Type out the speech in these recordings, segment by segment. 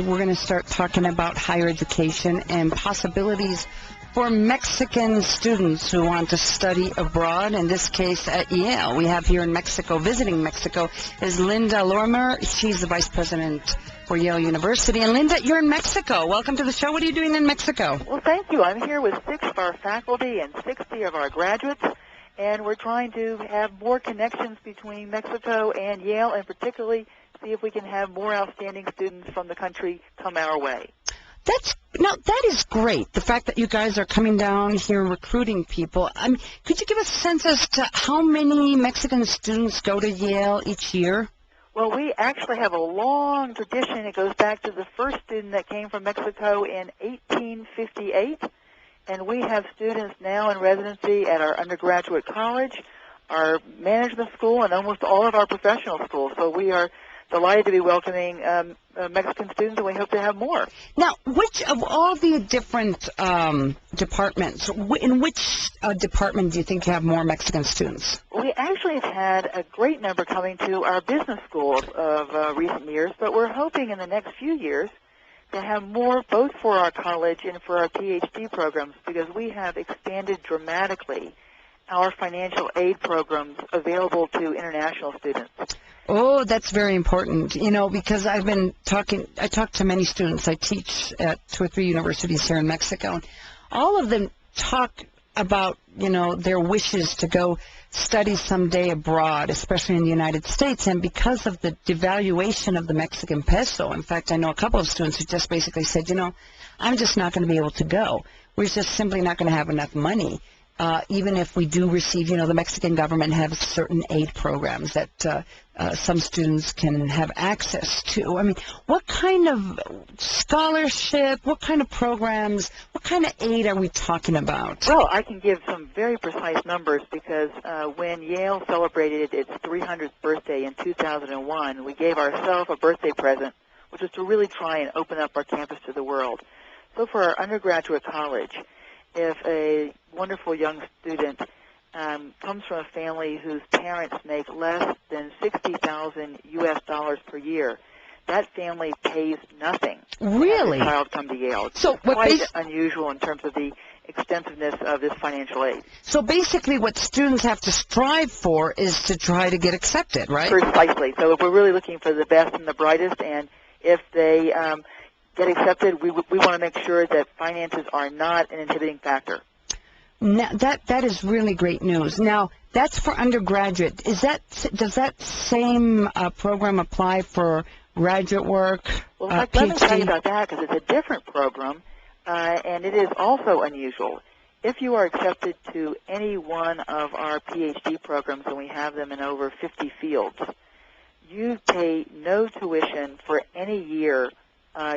We're going to start talking about higher education and possibilities for Mexican students who want to study abroad, in this case at Yale. We have here in Mexico, visiting Mexico, is Linda Lorimer. She's the vice president for Yale University. And Linda, you're in Mexico. Welcome to the show. What are you doing in Mexico? Well, thank you. I'm here with 6 of our faculty and 60 of our graduates, and we're trying to have more connections between Mexico and Yale, and particularly see if we can have more outstanding students from the country come our way. That is great, the fact that you guys are coming down here recruiting people. Could you give us a sense as to how many Mexican students go to Yale each year? Well, we actually have a long tradition. It goes back to the first student that came from Mexico in 1858, and we have students now in residency at our undergraduate college, our management school, and almost all of our professional schools. So we are delighted to be welcoming Mexican students, and we hope to have more. Now, which of all the different departments, in which department do you think you have more Mexican students? We actually have had a great number coming to our business school of recent years, but we're hoping in the next few years to have more both for our college and for our PhD programs, because we have expanded dramatically our financial aid programs available to international students. Oh, that's very important, because I talk to many students. I teach at 2 or 3 universities here in Mexico. All of them talk about, their wishes to go study someday abroad, especially in the United States. And because of the devaluation of the Mexican peso, in fact, I know a couple of students who just basically said, I'm just not going to be able to go. We're just simply not going to have enough money. Even if we do receive, the Mexican government has certain aid programs that some students can have access to. What kind of scholarship, what kind of programs, what kind of aid are we talking about? Well, I can give some very precise numbers because when Yale celebrated its 300th birthday in 2001, we gave ourselves a birthday present, which was to really try and open up our campus to the world. So for our undergraduate college, if a wonderful young student comes from a family whose parents make less than $60,000 US per year, that family pays nothing. Really? To have a child come to Yale. It's quite unusual in terms of the extensiveness of this financial aid. So basically what students have to strive for is to try to get accepted, right? Precisely. So if we're really looking for the best and the brightest, and if they get accepted, we want to make sure that finances are not an inhibiting factor. Now, that is really great news. Now, that's for undergraduate. Does that same program apply for graduate work? Well, let me tell you about that, because it's a different program, and it is also unusual. If you are accepted to any one of our PhD programs, and we have them in over 50 fields, you pay no tuition for any year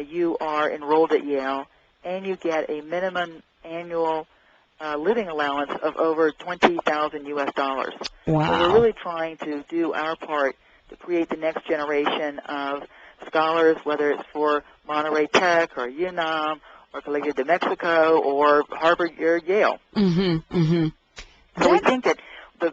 you are enrolled at Yale, and you get a minimum annual living allowance of over $20,000 US. Wow. So we're really trying to do our part to create the next generation of scholars, whether it's for Monterey Tech or UNAM or Colegio de Mexico or Harvard or Yale. Mm-hmm, mm-hmm. So we think that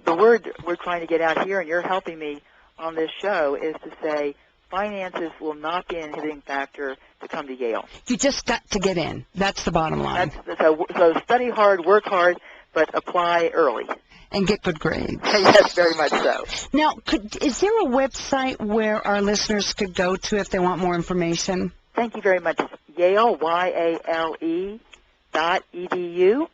the word we're trying to get out here, and you're helping me on this show, is to say finances will not be an inhibiting factor to come to Yale. You just got to get in. That's the bottom line. So study hard, work hard, but apply early. And get good grades. Yes, very much so. Now, is there a website where our listeners could go to if they want more information? Thank you very much. Yale, YALE .edu.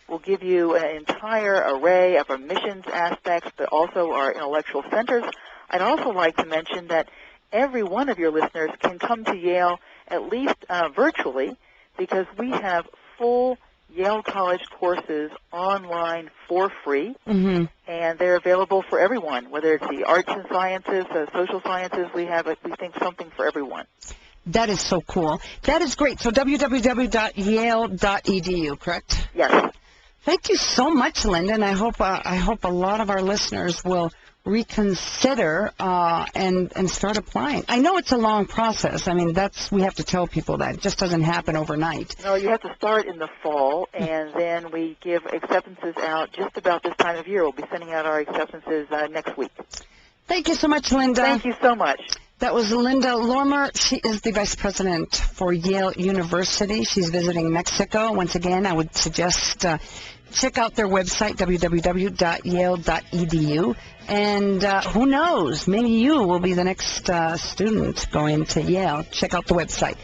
We'll give you an entire array of our missions aspects, but also our intellectual centers. I'd also like to mention that every one of your listeners can come to Yale, at least virtually, because we have full Yale College courses online for free, mm-hmm. and they're available for everyone, whether it's the arts and sciences, social sciences. We have, we think, something for everyone. That is so cool. That is great. So www.yale.edu, correct? Yes. Thank you so much, Linda, and I hope a lot of our listeners will reconsider and start applying. I know it's a long process. We have to tell people that. It just doesn't happen overnight. No, you have to start in the fall, and then we give acceptances out just about this time of year. We'll be sending out our acceptances next week. Thank you so much, Linda. Thank you so much. That was Linda Lormer. She is the vice president for Yale University. She's visiting Mexico. Once again, I would suggest check out their website, www.yale.edu. And who knows, maybe you will be the next student going to Yale. Check out the website.